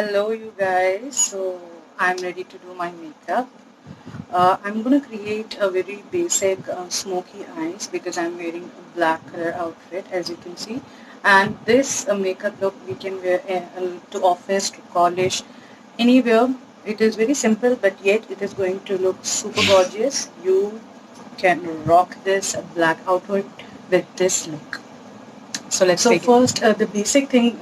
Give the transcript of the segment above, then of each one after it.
Hello, you guys. So I'm ready to do my makeup. I'm going to create a very basic smoky eyes because I'm wearing a black color outfit, as you can see. And this makeup look we can wear to office, to college, anywhere. It is very simple, but yet it is going to look super gorgeous. You can rock this black outfit with this look. So let's begin. First, the basic thing,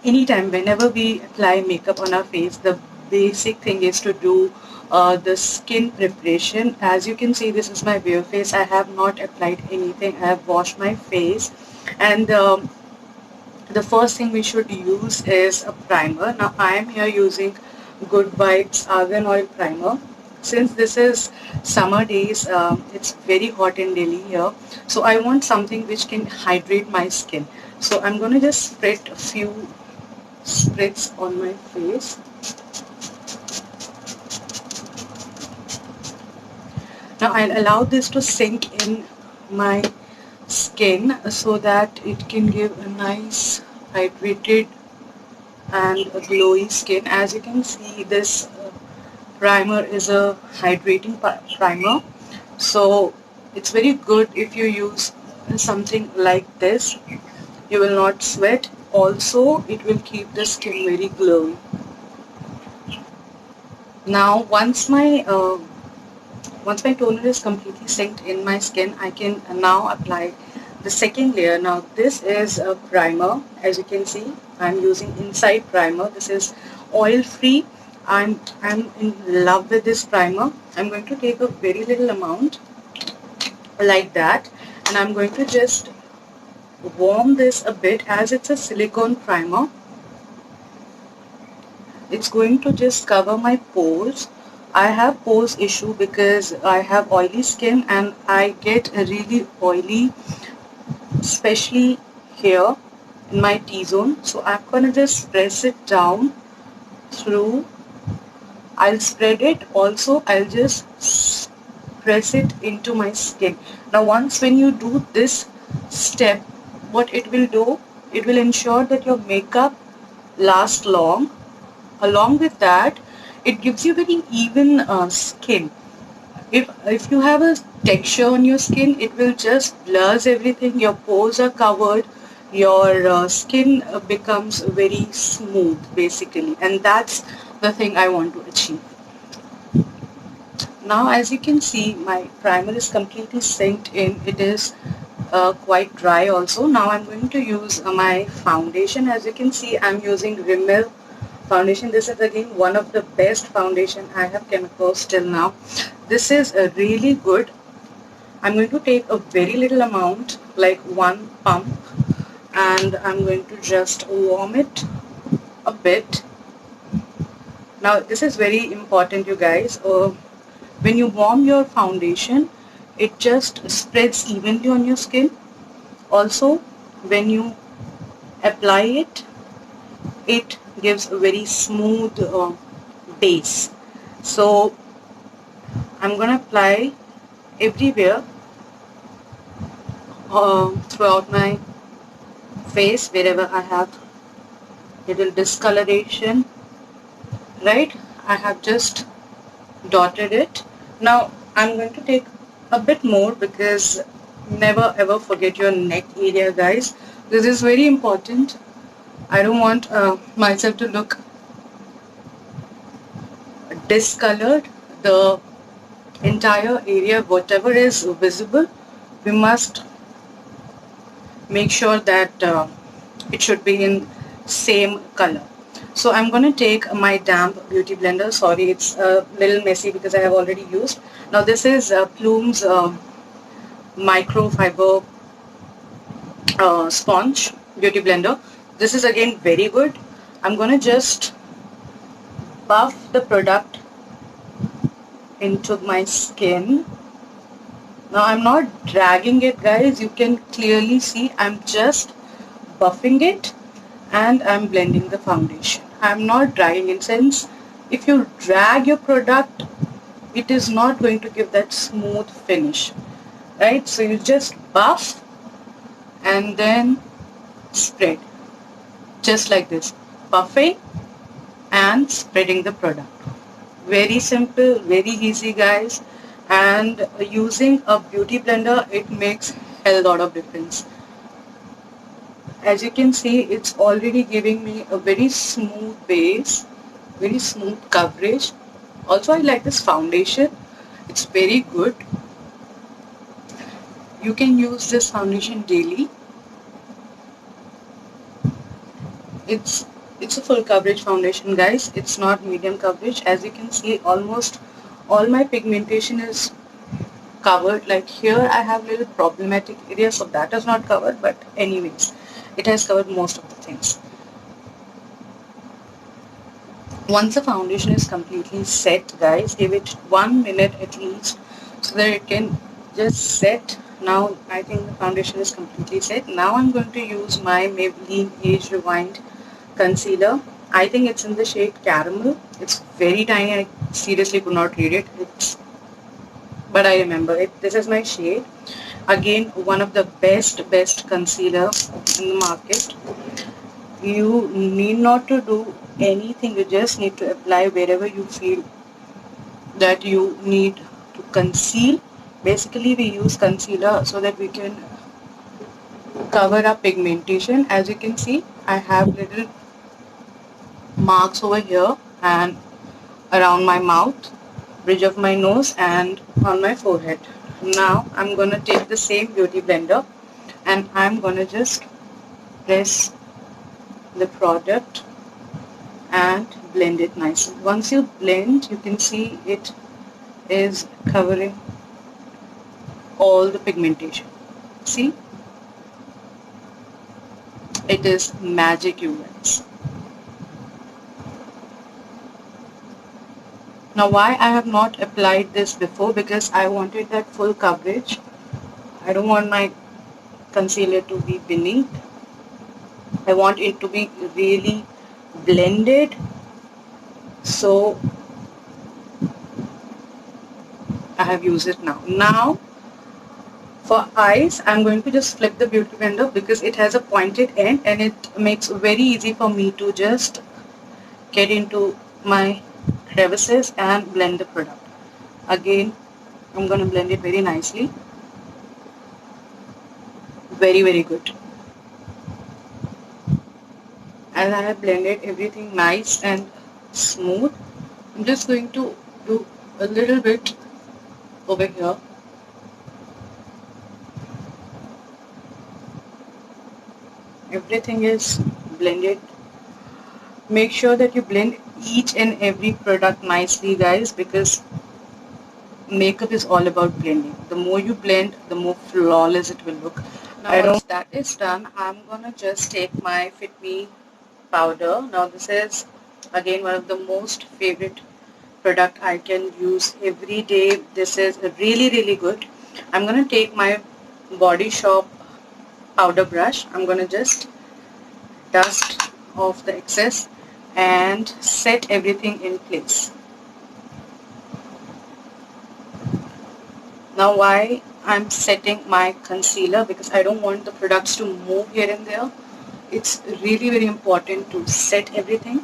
anytime, whenever we apply makeup on our face, the basic thing is to do the skin preparation. As you can see, this is my bare face. I have not applied anything. I have washed my face, and the first thing we should use is a primer. Now I am here using Good Vibes Argan Oil Primer. Since this is summer days, it's very hot in Delhi here. So I want something which can hydrate my skin. So I'm going to just spread a few spritz on my face. Now I'll allow this to sink in my skin so that it can give a nice hydrated and a glowy skin. As you can see, this primer is a hydrating primer, so it's very good if you use something like this. You will not sweat. Also, it will keep the skin very glowy. Now, once my toner is completely synced in my skin, I can now apply the second layer. Now this is a primer. As you can see, I'm using Inside Primer. This is oil free. I'm in love with this primer. I'm going to take a very little amount like that, and I'm going to just warm this a bit. As it's a silicone primer, it's going to just cover my pores. I have pores issue because I have oily skin and I get really oily, especially here in my T-zone. So I'm gonna just press it down through. I'll spread it. Also, I'll just press it into my skin. Now once when you do this step, what it will do, it will ensure that your makeup lasts long. Along with that, it gives you very even skin. If you have a texture on your skin, it will just blurs everything. Your pores are covered. Your skin becomes very smooth, basically, and that's the thing I want to achieve. Now, as you can see, my primer is completely synced in. It is quite dry also. Now I'm going to use my foundation. As you can see, I'm using Rimmel foundation. This is again one of the best foundation I have come across till now. This is really good. I'm going to take a very little amount, like one pump, and I'm going to just warm it a bit. Now this is very important, you guys. When you warm your foundation, it just spreads evenly on your skin. Also, when you apply it, it gives a very smooth base. So I'm gonna apply everywhere throughout my face, wherever I have little discoloration, right? I have just dotted it. Now I'm going to take a bit more because never ever forget your neck area, guys. This is very important. I don't want myself to look discolored. The entire area, whatever is visible, we must make sure that it should be in same color. So I'm going to take my damp beauty blender. Sorry, it's a little messy because I have already used. Now this is Plume's microfiber sponge beauty blender. This is again very good. I'm going to just buff the product into my skin. Now I'm not dragging it, guys. You can clearly see I'm just buffing it and I'm blending the foundation. I'm not dragging it, since if you drag your product, it is not going to give that smooth finish, right? So you just buff and then spread, just like this, buffing and spreading the product. Very simple, very easy guys, and using a beauty blender, it makes hell lot of difference. As you can see, it's already giving me a very smooth base, very smooth coverage. Also, I like this foundation. It's very good. You can use this foundation daily. It's it's a full coverage foundation guys. It's not medium coverage. As you can see, almost all my pigmentation is covered. Like here I have little problematic areas, so that is not covered, but anyways, it has covered most of the things. Once the foundation is completely set guys, give it 1 minute at least so that it can just set. Now I think the foundation is completely set. Now I'm going to use my Maybelline Age Rewind concealer. I think it's in the shade Caramel. It's very tiny. I seriously could not read it. But I remember it. This is my shade. Again, one of the best concealer in the market. You need not to do anything. You just need to apply wherever you feel that you need to conceal. Basically, we use concealer so that we can cover up pigmentation. As you can see, I have little marks over here and around my mouth, bridge of my nose, and on my forehead. Now I'm gonna take the same beauty blender and I'm gonna just press the product and blend it nicely. Once you blend, you can see it is covering all the pigmentation. See, it is magic, you guys. Now why I have not applied this before, because I wanted that full coverage. I don't want my concealer to be beneath. I want it to be really blended. So I have used it now. Now for eyes, I'm going to just flip the beauty blender because it has a pointed end and it makes it very easy for me to just get into my crevices and blend the product. Again, I'm going to blend it very nicely. Very good. As I have blended everything nice and smooth, I'm just going to do a little bit over here. Everything is blended. Make sure that you blend each and every product nicely guys, because makeup is all about blending. The more you blend, the more flawless it will look. Now once that is done, I'm gonna just take my Fit Me powder. Now this is again one of the most favorite product I can use every day. This is really good. I'm gonna take my Body Shop powder brush. I'm gonna just dust off the excess and set everything in place. Now why I'm setting my concealer, because I don't want the products to move here and there. It's really very important to set everything,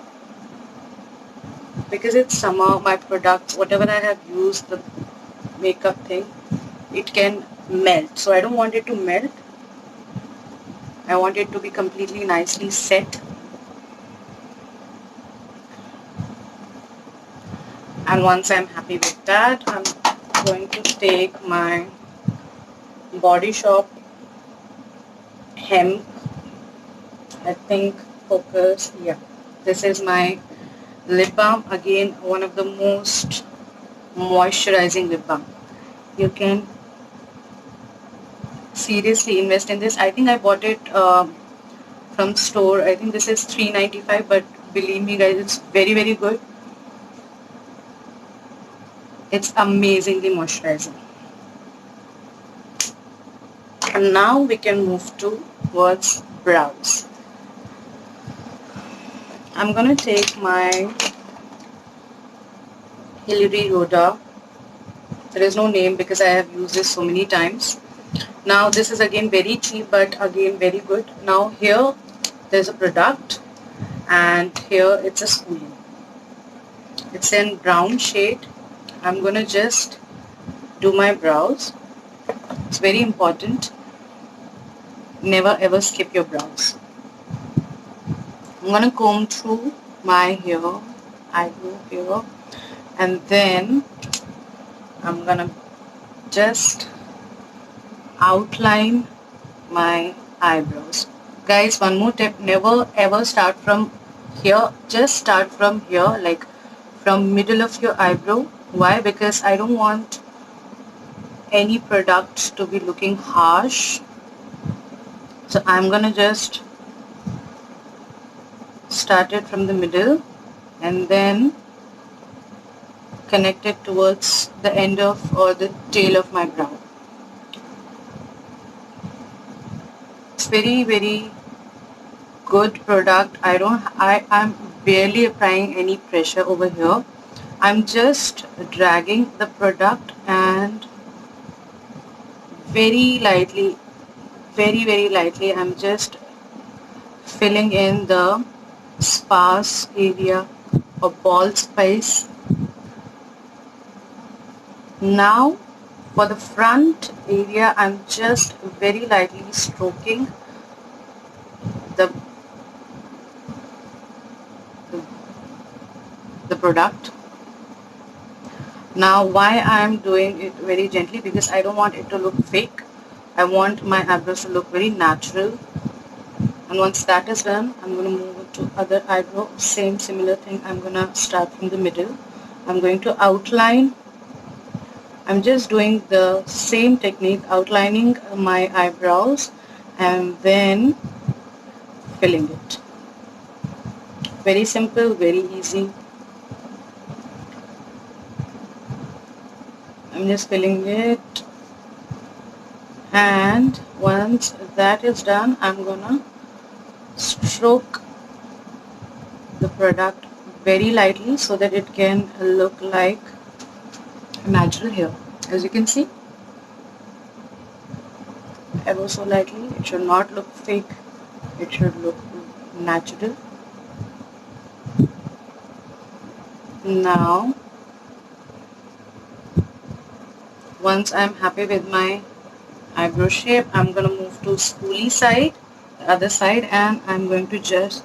because it's summer. My products, whatever I have used, the makeup thing, it can melt. So I don't want it to melt. I want it to be completely nicely set. And once I'm happy with that, I'm going to take my Body Shop Hemp, I think focus, yeah. This is my lip balm. Again, one of the most moisturizing lip balm. You can seriously invest in this. I think I bought it from store. I think this is $3.95, but believe me guys, it's very good. It's amazingly moisturizing. And now we can move towards brows. I'm gonna take my Hilary Rhoda. There is no name because I have used this so many times. Now this is again very cheap, but again very good. Now here there's a product and here it's a spoolie. It's in brown shade. I'm gonna just do my brows. It's very important. Never ever skip your brows. I'm gonna comb through my hair, eyebrow here, and then I'm gonna just outline my eyebrows. Guys, one more tip, never ever start from here. Just start from here, like from middle of your eyebrow. Why? Because I don't want any product to be looking harsh. So I'm gonna just start it from the middle and then connect it towards the end of or the tail of my brow. It's very good product. I'm barely applying any pressure over here. I'm just dragging the product and very lightly, very lightly, I'm just filling in the sparse area or bald space. Now for the front area, I'm just very lightly stroking the the product. Now why I am doing it very gently, because I don't want it to look fake. I want my eyebrows to look very natural. And once that is done, I'm going to move to other eyebrow. Same similar thing. I'm going to start from the middle. I'm going to outline. I'm just doing the same technique, outlining my eyebrows and then filling it. Very simple, very easy. I'm just filling it, and once that is done, I'm gonna stroke the product very lightly so that it can look like natural hair. As you can see, ever so lightly. It should not look fake, it should look natural. Now once I'm happy with my eyebrow shape, I'm going to move to spoolie side, the other side, and I'm going to just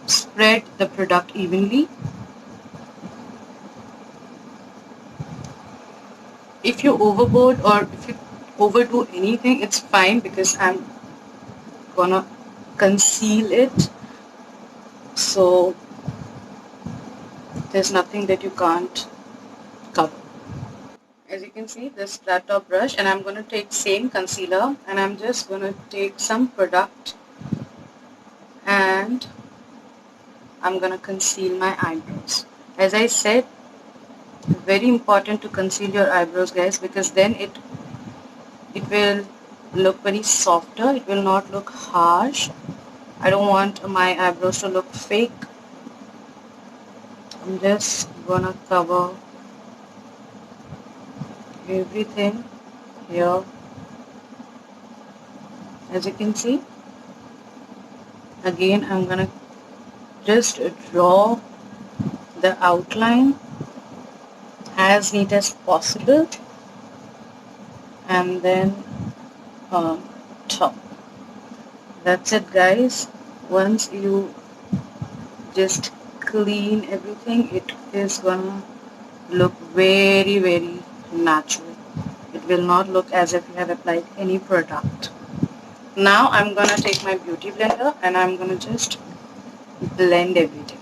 spread the product evenly. If you overboard or if you overdo anything, it's fine, because I'm gonna conceal it, so there's nothing that you can't cover. As you can see, this flat top brush, and I'm going to take same concealer and I'm just going to take some product and I'm going to conceal my eyebrows. As I said, very important to conceal your eyebrows, guys, because then it will look very softer, it will not look harsh. I don't want my eyebrows to look fake. I'm just gonna cover everything here. As you can see, again I'm gonna just draw the outline as neat as possible and then top. That's it, guys. Once you just clean everything, it is gonna look very natural. It will not look as if you have applied any product. Now I'm gonna take my beauty blender and I'm gonna just blend everything.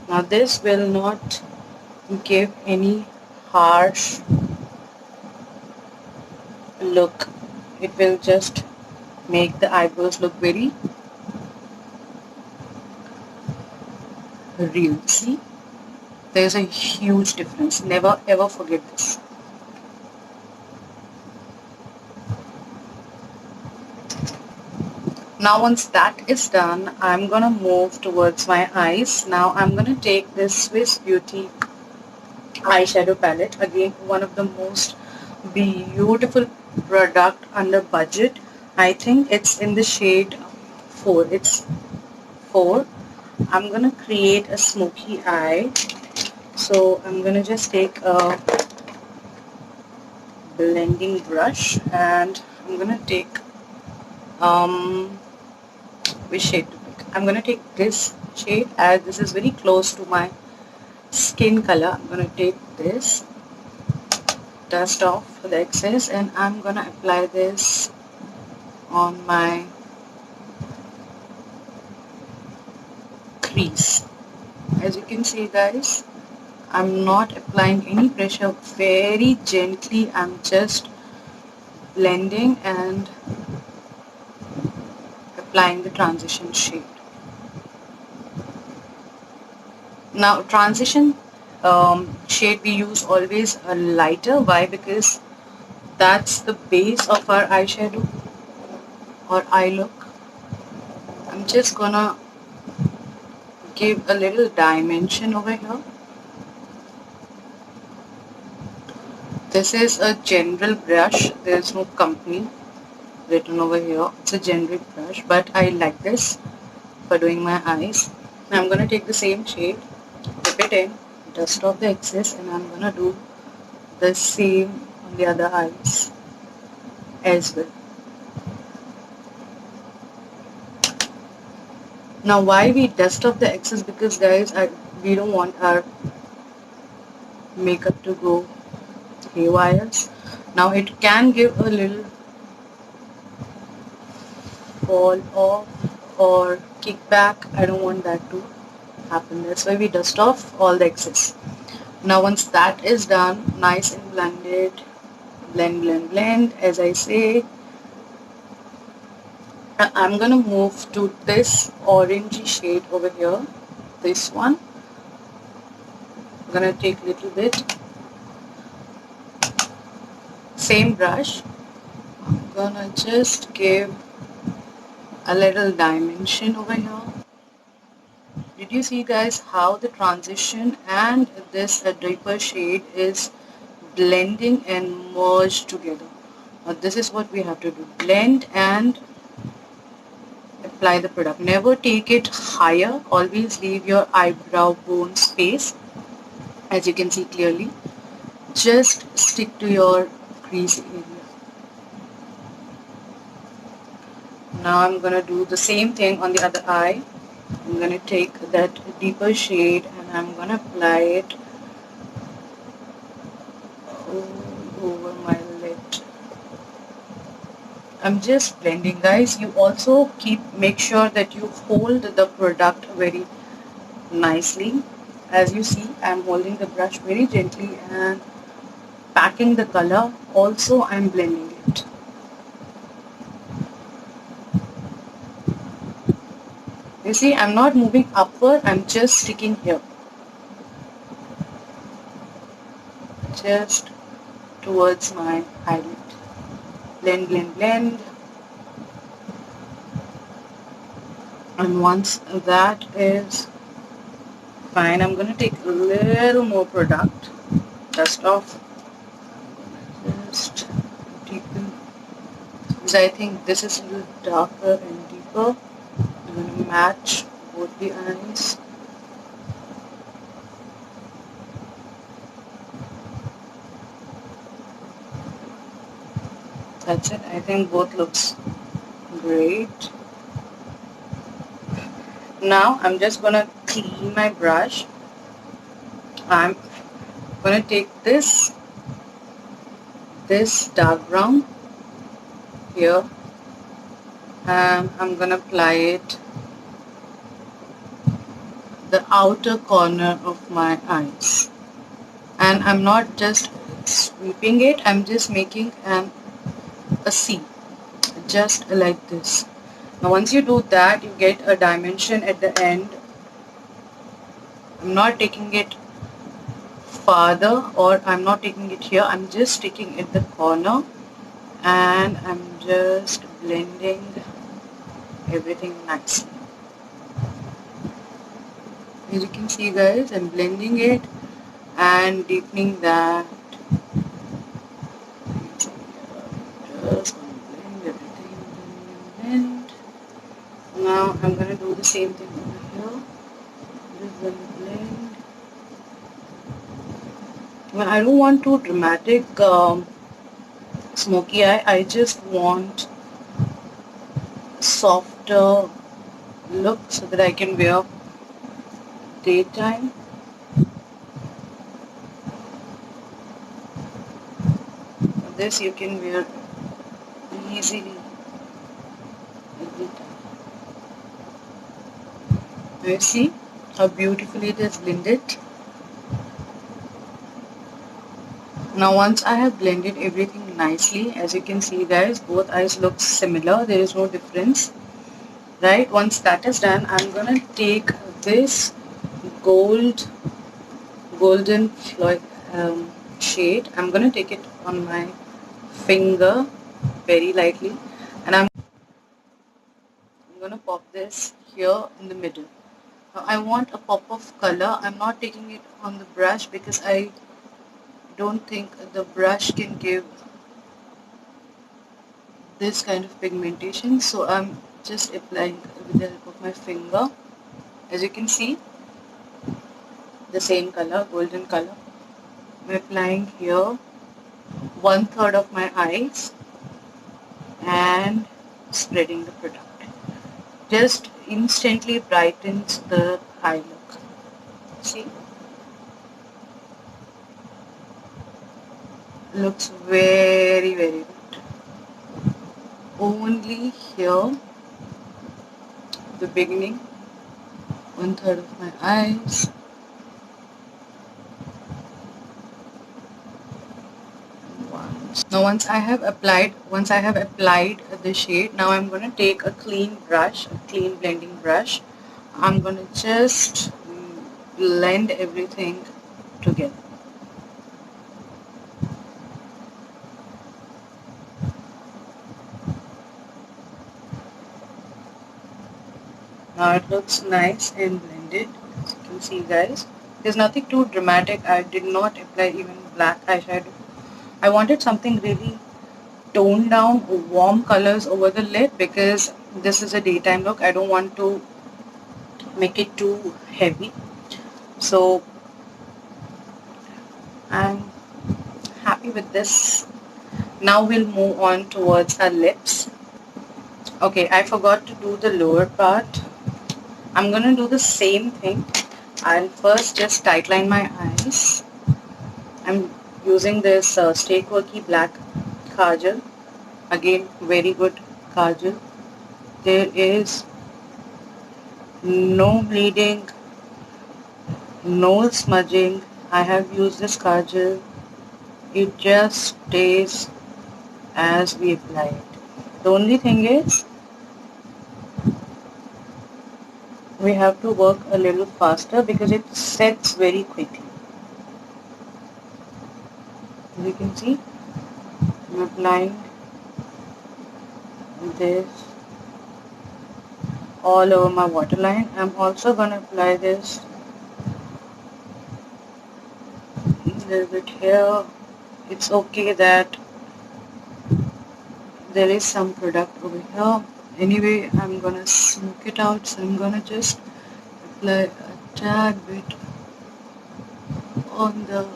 Now this will not give any harsh look. It will just make the eyebrows look very real. See? There's a huge difference. Never ever forget this. Now once that is done, I'm gonna move towards my eyes. Now I'm gonna take this Swiss Beauty eyeshadow palette. Again, one of the most beautiful product under budget. I think it's in the shade 4. It's before, I'm gonna create a smoky eye. So I'm gonna just take a blending brush and I'm gonna take which shade to pick. I'm gonna take this shade as this is very close to my skin color. I'm gonna take this, dust off the excess, and I'm gonna apply this on my crease. As you can see guys, I'm not applying any pressure, very gently I'm just blending and applying the transition shade. Now transition shade we use always a lighter. Why? Because that's the base of our eyeshadow or eye look. I'm just gonna give a little dimension over here. This is a general brush, there's no company written over here. It's a generic brush, but I like this for doing my eyes. Now I'm gonna take the same shade, dip it in, dust off the excess, and I'm gonna do the same on the other eyes as well. Now why we dust off the excess? Because guys, we don't want our makeup to go haywire. Now it can give a little fall off or kickback. I don't want that to happen. That's why we dust off all the excess. Now once that is done, nice and blended, blend, blend, blend, as I say, I'm gonna move to this orangey shade over here, this one. I'm gonna take a little bit, same brush, I'm gonna just give a little dimension over here. Did you see guys how the transition and this deeper shade is blending and merged together? Now this is what we have to do, blend and apply the product. Never take it higher, always leave your eyebrow bone space. As you can see clearly, just stick to your crease area. Now I'm gonna do the same thing on the other eye. I'm gonna take that deeper shade and I'm gonna apply it over my lid. I'm just blending guys. You also make sure that you hold the product very nicely. As you see, I'm holding the brush very gently and packing the color. Also I'm blending it. You see, I'm not moving upward, I'm just sticking here, just towards my eyelid. Blend, blend, blend. And once that is fine, I'm going to take a little more product, dust off. I'm going to just deepen, because I think this is a little darker and deeper. I'm going to match both the eyes. That's it. I think both looks great. Now I'm just going to clean my brush. I'm going to take this dark brown here and I'm going to apply it the outer corner of my eyes. And I'm not just sweeping it, I'm just making a C, just like this. Now once you do that, you get a dimension at the end. I'm not taking it farther or I'm not taking it here, I'm just sticking at the corner and I'm just blending everything nicely. As you can see guys, I'm blending it and deepening that. Just gonna blend everything, blend. Now I'm gonna do the same thing. I don't want too dramatic smoky eye. I just want softer look so that I can wear daytime. This you can wear easily every time. Now you see how beautifully it is blended. Now once I have blended everything nicely, as you can see guys, both eyes look similar. There is no difference. Right, once that is done, I'm gonna take this gold golden shade. I'm gonna take it on my finger very lightly, and I'm gonna pop this here in the middle. Now I want a pop of color. I'm not taking it on the brush because I don't think the brush can give this kind of pigmentation, so I'm just applying with the help of my finger. As you can see, the same color, golden color. I'm applying here 1/3 of my eyes and spreading the product. Just instantly brightens the eye look. See, looks very very good. Only here, the beginning, 1/3 of my eyes. Now once I have applied the shade, now I'm going to take a clean brush, a clean blending brush. I'm going to just blend everything together. Now it looks nice and blended, as you can see guys. There's nothing too dramatic. I did not apply even black eyeshadow. I wanted something really toned down, warm colors over the lid because this is a daytime look. I don't want to make it too heavy. So I'm happy with this. Now we'll move on towards our lips. Okay, I forgot to do the lower part. I'm gonna do the same thing. I'll first just tightline my eyes. I'm using this Stay Quirky Black Kajal. Again, very good kajal. There is no bleeding, no smudging. I have used this kajal. It just stays as we apply it. The only thing is we have to work a little faster because it sets very quickly. As you can see, I'm applying this all over my waterline. I'm also going to apply this a little bit here. It's okay that there is some product over here. Anyway, I'm gonna smoke it out, so I'm gonna just apply a tad bit on the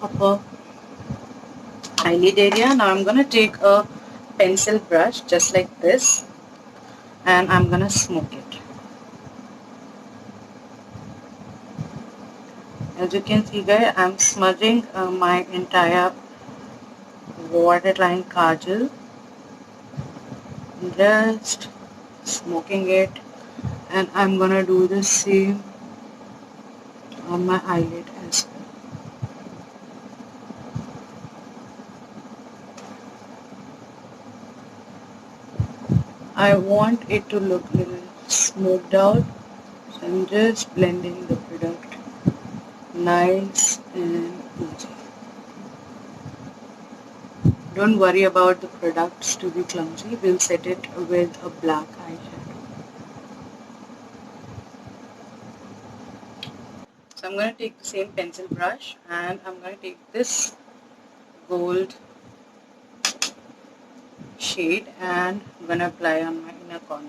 upper eyelid area. Now I'm gonna take a pencil brush just like this and I'm gonna smoke it. As you can see guys, I'm smudging my entire waterline kajal, just smoking it, and I'm gonna do the same on my eyelid as well. I want it to look a little smoked out, so I'm just blending the product nice and easy. Don't worry about the products to be clumsy, we'll set it with a black eyeshadow. So I'm going to take the same pencil brush and I'm going to take this gold shade and I'm going to apply on my inner corner.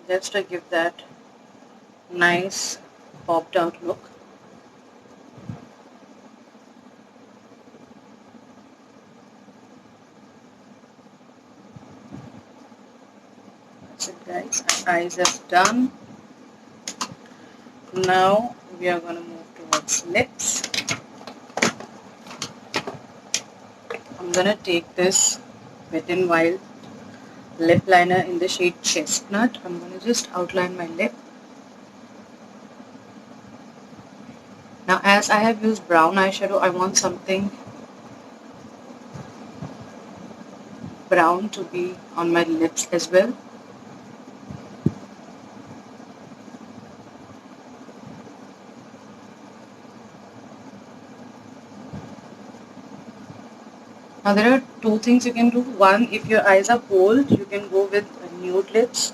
just to give that nice popped out look. That's it, guys. Our eyes are done. Now we are going to move towards lips. I'm going to take this Wet n Wild lip liner in the shade Chestnut. I'm going to just outline my lip. Now as I have used brown eyeshadow, I want something brown to be on my lips as well. Now there are two things you can do. One, if your eyes are bold, you can go with nude lips.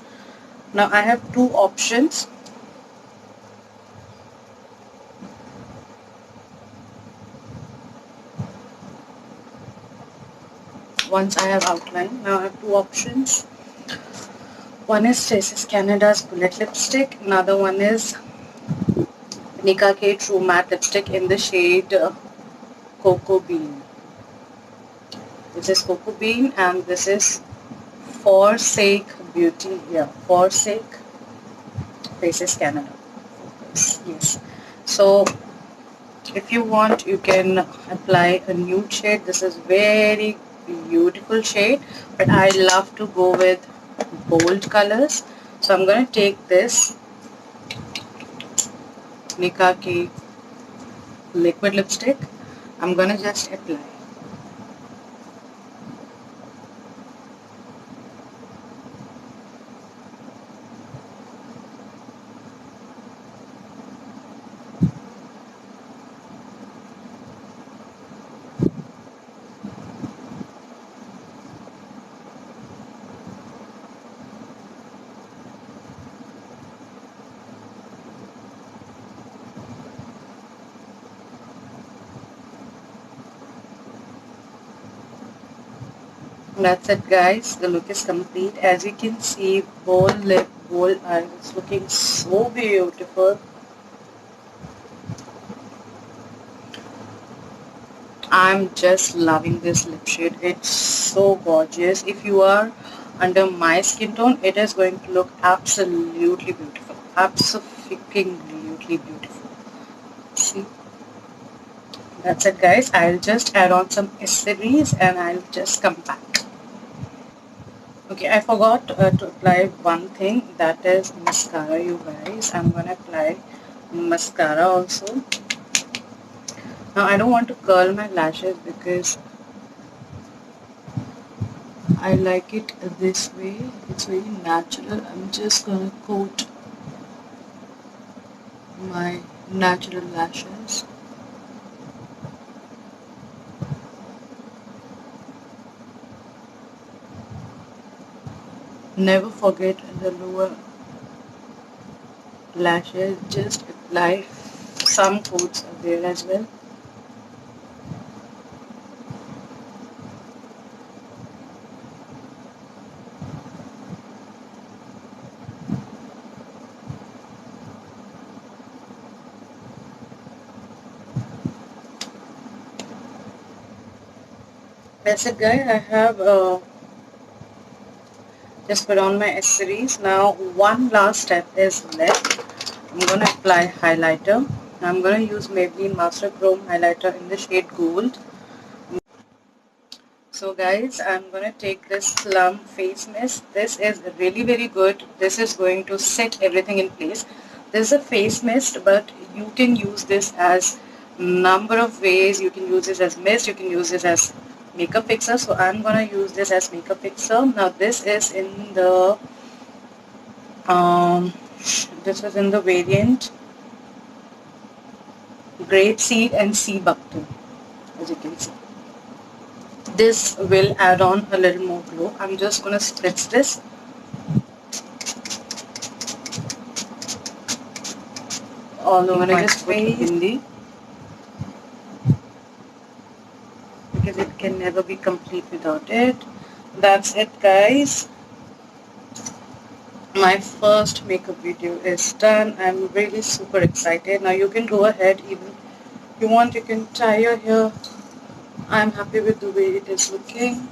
Now I have two options. Once I have outlined, now I have two options. One is Faces Canada's Bullet Lipstick. Another one is Nicka K True Matte Lipstick in the shade Cocoa Bean. This is Cocoa Bean and this is Forsake Beauty. Yeah, Forsake Faces Canada. Yes. So if you want, you can apply a nude shade. This is very beautiful shade, but I love to go with bold colors. So I'm going to take this Nicka K liquid lipstick. I'm going to just apply. That's it, guys. The look is complete. As you can see, bold lip, bold eyes. It's looking so beautiful. I'm just loving this lip shade. It's so gorgeous. If you are under my skin tone, it is going to look absolutely beautiful. Absolutely beautiful. See? That's it, guys. I'll just add on some accessories and I'll just come back. Okay, I forgot to apply one thing, that is mascara, you guys. I'm gonna apply mascara also. Now I don't want to curl my lashes because I like it this way. It's very natural. I'm just gonna coat my natural lashes. Never forget the lower lashes. Just apply some coats there as well. That's it, guys. I have just put on my accessories. Now one last step is left. I'm going to apply highlighter. I'm going to use Maybelline Master Chrome highlighter in the shade Gold. So guys, I'm going to take this Plum Face Mist. This is really very good. This is going to set everything in place. This is a face mist, but you can use this as number of ways. You can use this as mist. You can use this as makeup fixer. So I'm going to use this as makeup fixer. Now this is in the this was in the variant Grapeseed and Sea Buckthorn, as you can see. This will add on a little more glow. I'm just going to spritz this. All over my face because it can never be complete without it. That's it, guys. My first makeup video is done. I'm really super excited. Now you can go ahead, even you want you can tie your hair. I'm happy with the way it is looking.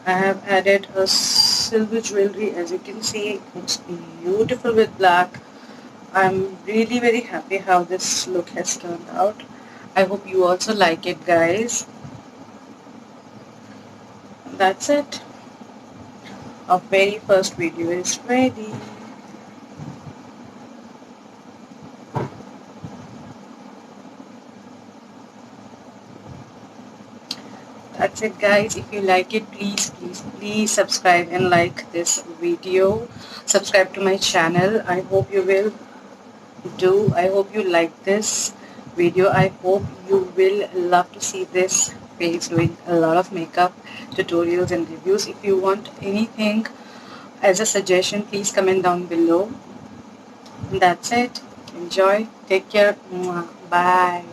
I have added a silver jewelry, as you can see. It looks beautiful with black. I'm really very happy how this look has turned out. I hope you also like it, guys. That's it. Our very first video is ready. That's it, guys. If you like it, please subscribe and like this video. Subscribe to my channel. I hope you will do. I hope you like this video. I hope you will love to see this face doing a lot of makeup tutorials and reviews. If you want anything as a suggestion, please comment down below. That's it. Enjoy. Take care. Mwah. Bye.